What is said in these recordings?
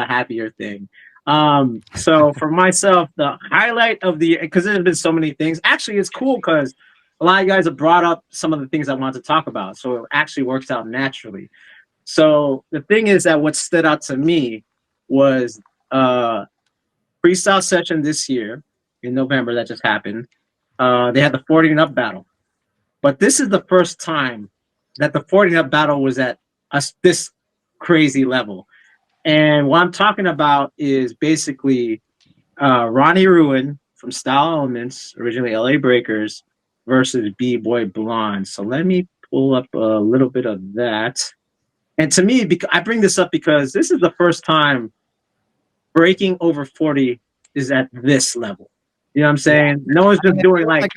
a happier thing. So for myself, the highlight of the because there's been so many things. Actually, it's cool because a lot of you guys have brought up some of the things I wanted to talk about. So it actually works out naturally. So the thing is that what stood out to me was freestyle session this year in November that just happened. They had the 40 and up battle, but this is the first time that the 40 and up battle was at this crazy level. And what I'm talking about is basically Ronnie Ruen from Style Elements, originally LA Breakers, versus B Boy Blonde. So let me pull up a little bit of that. And to me, I bring this up because this is the first time breaking over 40 is at this level. You know what I'm Yeah. saying? No one's I mean, just doing like,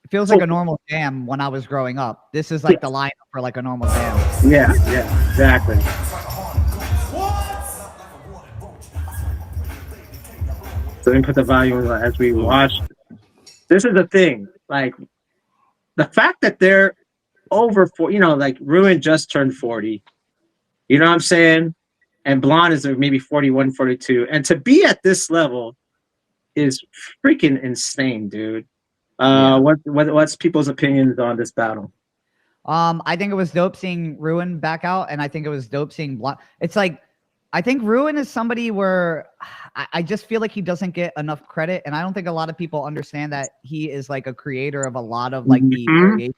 it feels like a normal jam when I was growing up. This is yeah, like the lineup for like a normal jam. yeah, exactly. So let me put the volume as we watch. This is the thing. Like the fact that they're over like Ruin just turned 40. You know what I'm saying? And Blonde is maybe 41, 42. And to be at this level is freaking insane, dude. Yeah. What's people's opinions on this battle? I think it was dope seeing Ruin back out, and I think it was dope seeing Blunt. It's like I think Ruin is somebody where I just feel like he doesn't get enough credit, and I don't think a lot of people understand that he is like a creator of a lot of like the Mm-hmm. variations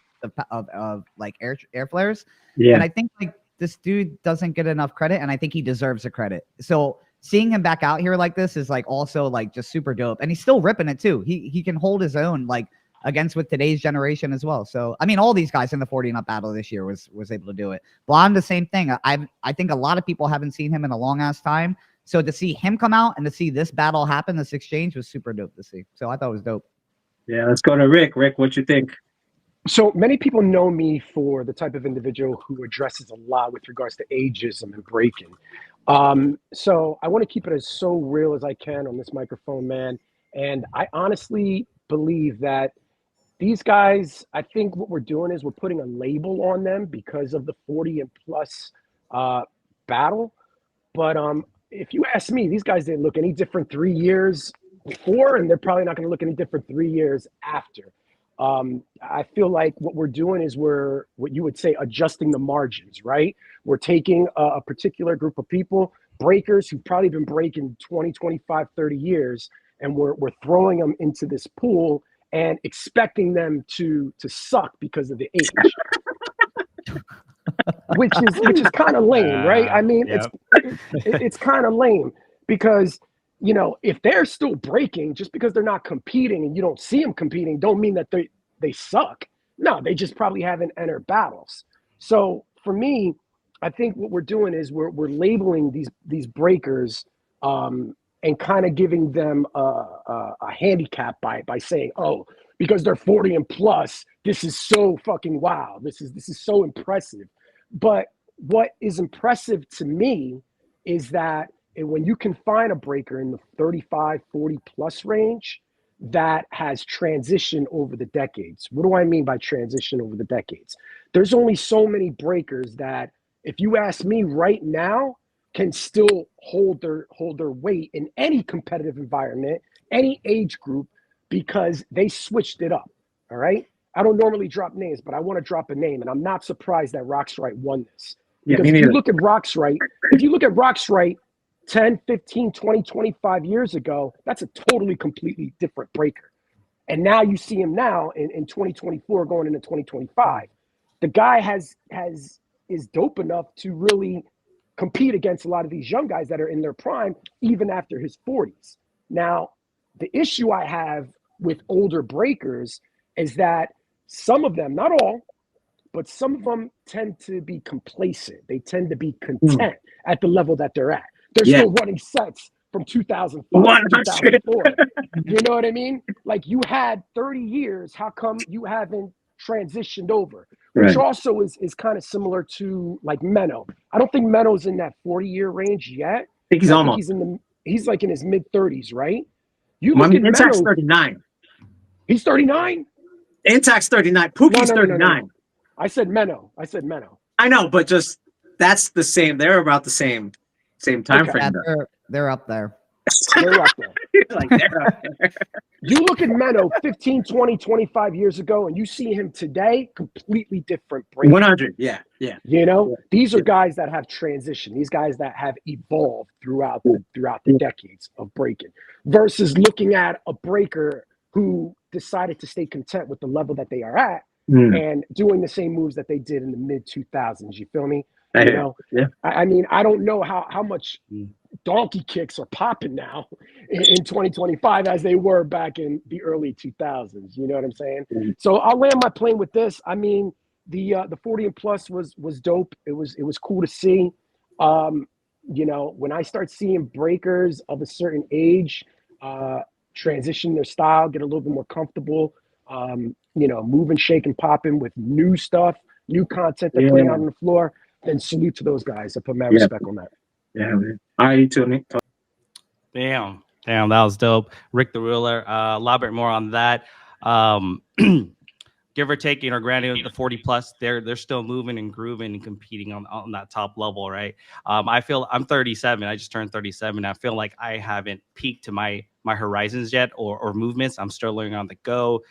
of like air flares, Yeah. and I think like this dude doesn't get enough credit, and I think he deserves the credit. So seeing him back out here like this is like also like just super dope, and he's still ripping it too. He can hold his own like against with today's generation as well. So I mean, all these guys in the 40 and up battle this year was able to do it. Blonde, the same thing. I think a lot of people haven't seen him in a long ass time. So to see him come out and to see this battle happen, this exchange was super dope to see. So I thought it was dope. Yeah, let's go to Rick. Rick, what you think? So many people know me for the type of individual who addresses a lot with regards to ageism and breaking. So I want to keep it as so real as I can on this microphone, man. And I honestly believe that these guys, I think what we're doing is we're putting a label on them because of the 40 and plus uh, battle. But if you ask me, these guys didn't look any different 3 years before, and they're probably not going to look any different 3 years after. I feel like what we're doing is we're what you would say adjusting the margins, right? We're taking a particular group of people, breakers who've probably been breaking 20, 25, 30 years, and we're throwing them into this pool and expecting them to suck because of the age, which is kind of lame, right? I mean, Yep. it's kind of lame because if they're still breaking, just because they're not competing and you don't see them competing, don't mean that they suck. No, they just probably haven't entered battles. So for me, I think what we're doing is we're labeling these breakers and kind of giving them a handicap by saying, oh, because they're 40 and plus, this is so fucking wow. This is so impressive. But what is impressive to me is that when you can find a breaker in the 35, 40 plus range that has transitioned over the decades. What do I mean by transition over the decades? There's only so many breakers that, if you ask me right now, can still hold their weight in any competitive environment, any age group, because they switched it up. All right. I don't normally drop names, but I want to drop a name, and I'm not surprised that Roxrite won this. Yeah, Because me if neither. you look at Roxrite 10, 15, 20, 25 years ago, that's a totally, completely different breaker. And now you see him now in 2024 going into 2025. The guy is dope enough to really compete against a lot of these young guys that are in their prime, even after his 40s. Now, the issue I have with older breakers is that some of them, not all, but some of them tend to be complacent. They tend to be Mm. content at the level that they're at. They're Yeah, still running sets from 2005, 100. 2004. You know what I mean? Like, you had 30 years. How come you haven't transitioned over? Which Right. I also is kind of similar to like Menno. I don't think Menno's in that 40-year range yet, think he's but I think almost. he's like in his mid 30s, right? You I look at mean, Intact's Menno, 39. he's 39. Intact's 39. No, Pookie's no, no, no, no, 39. no. I said Menno. I know, but just that's the same. They're about the same. same time Okay. frame. Yeah, they're up there. They're up there. Like they're up there. You look at Menno 15, 20, 25 years ago, and you see him today, completely different breaker. 100. Yeah. You know, Yeah. these are Yeah. guys that have transitioned. These guys that have evolved throughout the decades of breaking, versus looking at a breaker who decided to stay content with the level that they are at and doing the same moves that they did in the mid 2000s. You feel me? You know, Yeah. I mean, I don't know how much donkey kicks are popping now in 2025 as they were back in the early 2000s. You know what I'm saying? So I'll land my plane with this. I mean, the 40 and plus was dope. It was cool to see. You know, when I start seeing breakers of a certain age transition their style, get a little bit more comfortable, you know, moving, shaking, popping with new stuff, new content they're putting out on the floor, then salute to those guys. I put mad respect on that. Yeah, man. All right, you too, Nick. Damn, that was dope. Rick the Ruler. Elaborate more on that. Give or take, granted the 40 plus, they're still moving and grooving and competing on that top level, right? I feel I'm 37. I just turned 37. I feel like I haven't peaked to my horizons yet or movements. I'm still learning on the go.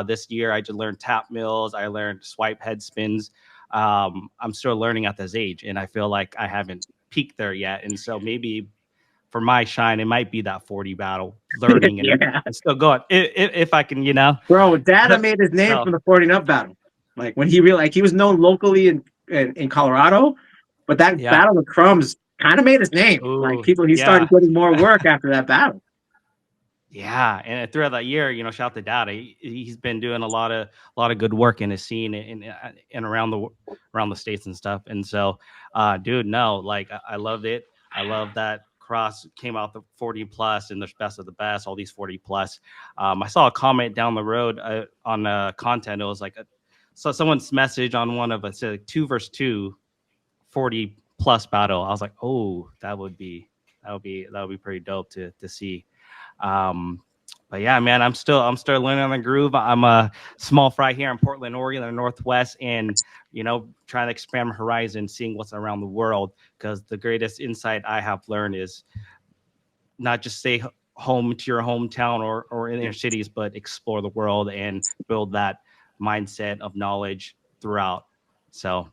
This year, I just learned tap mills. I learned swipe head spins. I'm still learning at this age, and I feel like I haven't peaked there yet. And so maybe for my shine, it might be that 40 battle learning and still going. If I can, Bro, Dada made his name from the 40 and up battle. Like when he realized he was known locally in Colorado, but that battle with Crumbs kind of made his name. Ooh, like he started getting more work after that battle. Yeah, and throughout that year, shout out to Dada. He's been doing a lot of good work in his scene and around the states and stuff. And so, dude, no, like I loved it. I love that Cross came out the 40 plus and there's best of the best, all these 40 plus. I saw a comment down the road on content. It was like so someone's message on one of us said like 2 versus 2 40 plus battle. I was like, oh, that would be pretty dope to see. But yeah, man, I'm still learning on the groove. I'm a small fry here in Portland, Oregon, in the Northwest, and trying to expand my horizon, seeing what's around the world. Because the greatest insight I have learned is not just stay home to your hometown or in inner cities, but explore the world and build that mindset of knowledge throughout. So,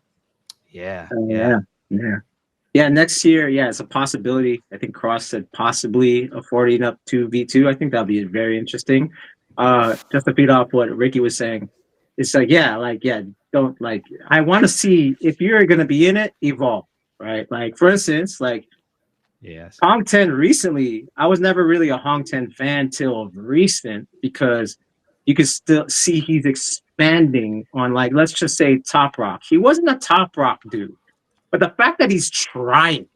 yeah. Yeah, next year, it's a possibility. I think Cross said possibly a 40 and up 2v2. I think that'll be very interesting. Just to feed off what Ricky was saying, it's like, don't like. I want to see if you're going to be in it, evolve, right? Like for instance, like Hong 10 recently. I was never really a Hong 10 fan till recent because you can still see he's expanding on like let's just say Top Rock. He wasn't a Top Rock dude. But the fact that he's trying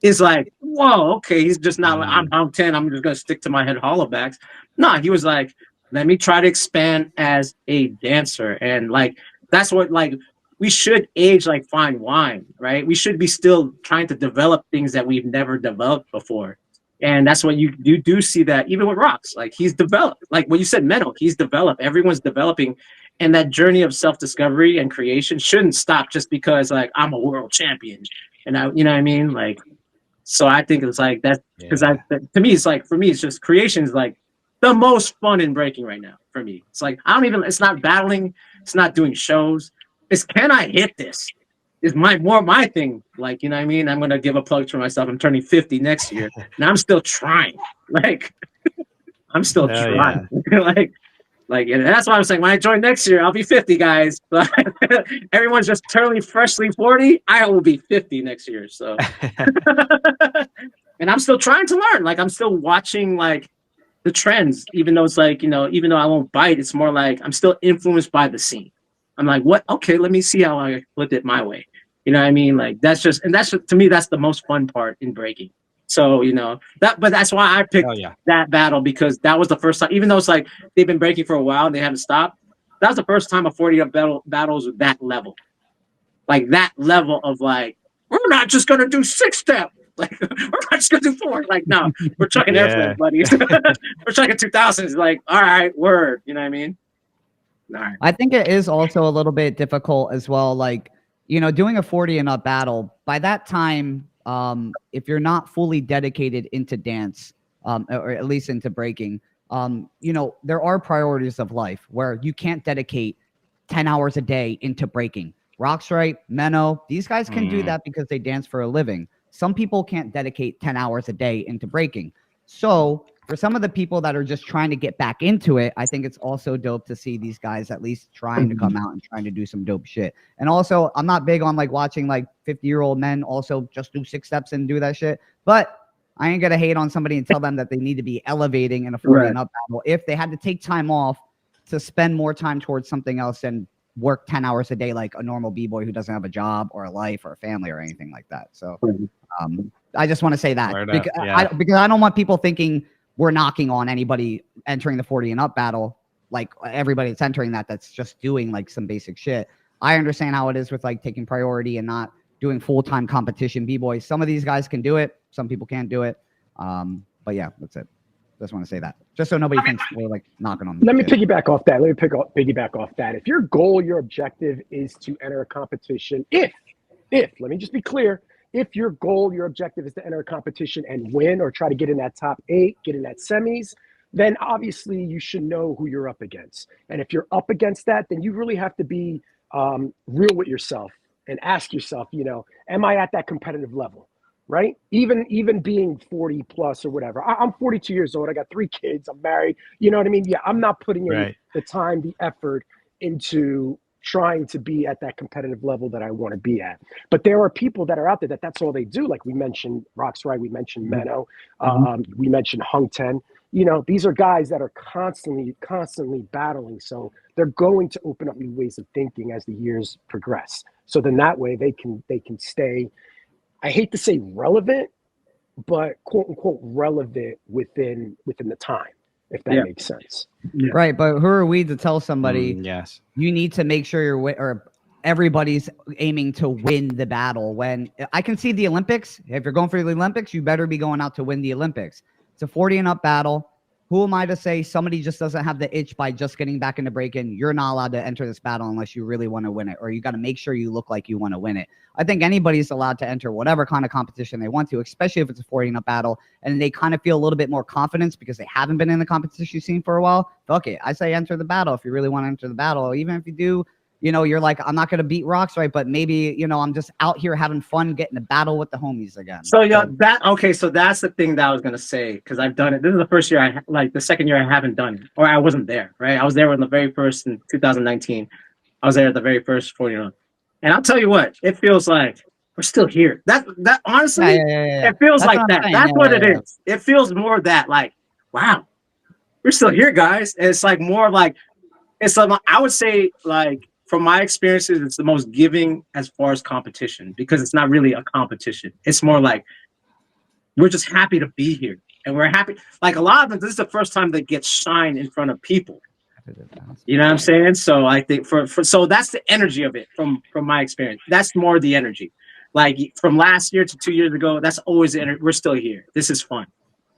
is like, whoa, okay, he's just not like, I'm Hong 10, I'm just going to stick to my head hollowbacks. No, he was like, let me try to expand as a dancer. And like, that's what, like, we should age like fine wine, right? We should be still trying to develop things that we've never developed before. And that's what you do see that even with Rocks, like he's developed, like what you said, Menno, he's developed, everyone's developing. And that journey of self-discovery and creation shouldn't stop just because like I'm a world champion. And you know what I mean? Like, so I think it's like that because to me, it's like, for me, it's just creation is like the most fun in breaking right now for me. It's like, it's not battling. It's not doing shows. It's can I hit this? Is my thing. Like, you know what I mean? I'm going to give a plug for myself. I'm turning 50 next year and I'm still trying. Like, I'm still trying. Like, and that's why I'm saying when I join next year, I'll be 50, guys. Everyone's just turning freshly 40. I will be 50 next year. So, and I'm still trying to learn. Like, I'm still watching like the trends, even though it's like, even though I won't bite, it's more like I'm still influenced by the scene. I'm like, what? Okay, let me see how I flip it my way. You know what I mean? Like, to me, that's the most fun part in breaking. So, but that's why I picked that battle because that was the first time, even though it's like they've been breaking for a while and they haven't stopped. That was the first time a 40 up battles with that level. Like that level of like, we're not just going to do 6-step. Like, we're not just going to do 4. Like, no, we're chucking airplane, buddy. We're chucking 2000s. Like, all right, word. You know what I mean? All right. I think it is also a little bit difficult as well. Like, doing a 40 and up battle, by that time, if you're not fully dedicated into dance, or at least into breaking, you know, there are priorities of life where you can't dedicate 10 hours a day into breaking. Rockstrite, Menno, these guys can do that because they dance for a living. Some people can't dedicate 10 hours a day into breaking. So for some of the people that are just trying to get back into it, I think it's also dope to see these guys at least trying to come out and trying to do some dope shit. And also, I'm not big on like watching like 50-year-old men also just do 6 steps and do that shit. But I ain't gonna hate on somebody and tell them that they need to be elevating in a 40 and up battle if they had to take time off to spend more time towards something else and work 10 hours a day like a normal b-boy who doesn't have a job or a life or a family or anything like that. So I just want to say that because I don't want people thinking we're knocking on anybody entering the 40 and up battle, like everybody that's entering that's just doing like some basic shit. I understand how it is with like taking priority and not doing full-time competition b-boys. Some of these guys can do it, some people can't do it. But yeah, that's it. Just want to say that, just so nobody thinks we're like knocking on them. Let me piggyback off that. Piggyback off that. If your goal, your objective is to enter a competition, if let me just be clear, if your goal, your objective is to enter a competition and win or try to get in that top 8, get in that semis, then obviously you should know who you're up against. And if you're up against that, then you really have to be real with yourself and ask yourself, you know, am I at that competitive level? Right? Even being 40 plus or whatever. I'm 42 years old. I got 3 kids. I'm married. You know what I mean? Yeah, I'm not putting in the time, the effort into trying to be at that competitive level that I want to be at. But there are people that are out there that's all they do. Like we mentioned Roxray, we mentioned Menno, we mentioned Hung Ten. You know, these are guys that are constantly battling. So they're going to open up new ways of thinking as the years progress. So then that way they can stay, I hate to say relevant, but quote unquote relevant within the time, if that makes sense. Yeah. Right, but who are we to tell somebody yes, you need to make sure or everybody's aiming to win the battle? When I can see the Olympics, if you're going for the Olympics, you better be going out to win the Olympics. It's a 40 and up battle. Who am I to say somebody just doesn't have the itch by just getting back into breaking? You're not allowed to enter this battle unless you really want to win it, or you got to make sure you look like you want to win it. I think anybody's allowed to enter whatever kind of competition they want to, especially if it's a 40 and up battle and they kind of feel a little bit more confidence because they haven't been in the competition scene for a while. Fuck it. I say enter the battle if you really want to enter the battle. Even if you do, you know, you're like, I'm not going to beat rocks, right? But maybe, you know, I'm just out here having fun, getting to battle with the homies again. So so that's the thing that I was going to say, because I've done it. This is the first year, the second year I haven't done it, or I wasn't there, right? I was there in the very first in 2019. I was there at the very first 40 on. And I'll tell you what, it feels like we're still here. That honestly, it feels like that. That's what it is. It feels more that like, wow, we're still here, guys. And it's like more like, it's like, I would say like, from my experiences, it's the most giving as far as competition, because it's not really a competition. It's more like we're just happy to be here, and we're happy. Like a lot of them, this is the first time they get shine in front of people. You know what I'm saying? So I think so that's the energy of it from my experience. That's more the energy. Like from last year to 2 years ago, that's always the energy. We're still here. This is fun,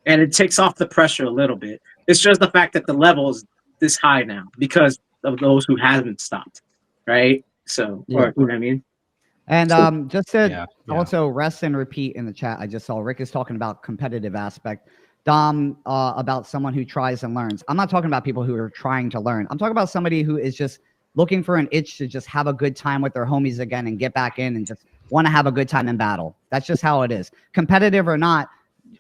and it takes off the pressure a little bit. It's just the fact that the level is this high now because of those who haven't stopped. Right. So, or, you know what I mean? And just to also rest and repeat in the chat, I just saw Rick is talking about competitive aspect. Dom, about someone who tries and learns. I'm not talking about people who are trying to learn. I'm talking about somebody who is just looking for an itch to just have a good time with their homies again and get back in and just want to have a good time in battle. That's just how it is. Competitive or not.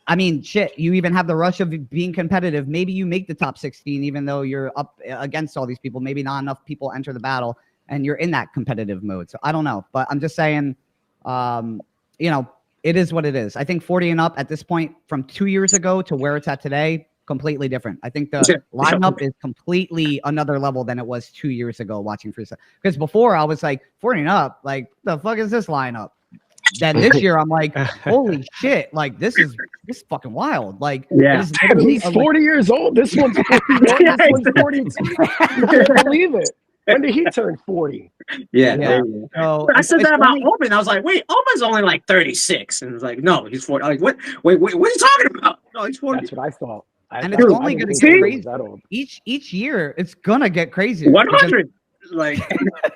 I mean, shit, you even have the rush of being competitive. Maybe you make the top 16, even though you're up against all these people. Maybe not enough people enter the battle, and you're in that competitive mode. So I don't know, but I'm just saying, you know, it is what it is. I think 40 and up at this point from 2 years ago to where it's at today, completely different. I think the lineup is completely another level than it was 2 years ago watching freestyle. Because before I was like 40 and up, like the fuck is this lineup? Then this year I'm like, holy shit, like this is fucking wild. Like he's 40 years old. This one's 41. This one's 42. You can't believe it. When did he turn 40? Yeah. So I said that about Open. I was like, wait, Open's only like 36. And it's like, no, he's 40. Like, what? Wait, what are you talking about? No, he's 40. That's what I thought. And it's only going to get crazy. Each year, it's going to get crazy. 100. Like,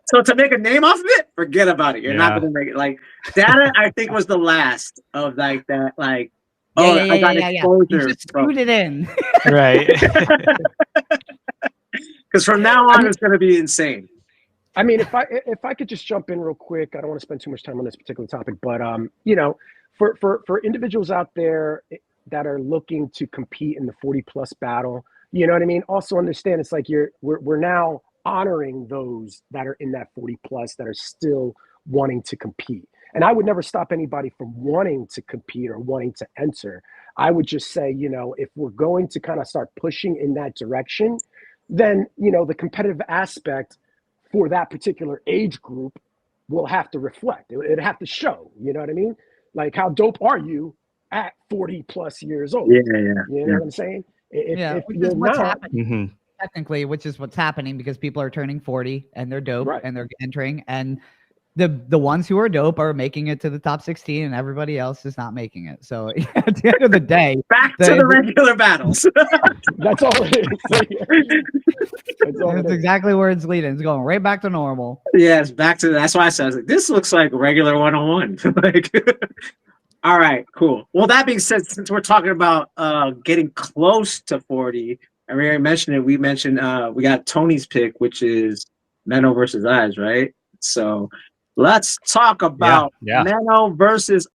so to make a name off of it, forget about it. You're not gonna make it. Like, data, I think was the last of like that. Like, I got You exposure. just screwed it in. Right. Because from now on, it's gonna be insane. I mean, if I could just jump in real quick, I don't want to spend too much time on this particular topic, but you know, for individuals out there that are looking to compete in the 40+ battle, you know what I mean? Also understand it's like we're now honoring those that are in that 40+ that are still wanting to compete. And I would never stop anybody from wanting to compete or wanting to enter. I would just say, you know, if we're going to kind of start pushing in that direction, then, you know, the competitive aspect for that particular age group will have to reflect. It'd have to show, you know what I mean? Like, how dope are you at 40+ years old? Yeah. You know what I'm saying? If which you're is what's not, happening. Technically, which is what's happening because people are turning 40 and they're dope Right. and they're entering, and the ones who are dope are making it to the top 16 and everybody else is not making it. So at the end of the day, back to the regular battles. That's all it is. That's exactly where it's leading. It's going right back to normal. Yes, back to that's why I said, like, this looks like regular 101. Like, all right, cool. Well, that being said, since we're talking about getting close to 40, and we already mentioned it, we mentioned we got Tony's pick, which is Menno versus Eyes, right? So let's talk about Menno versus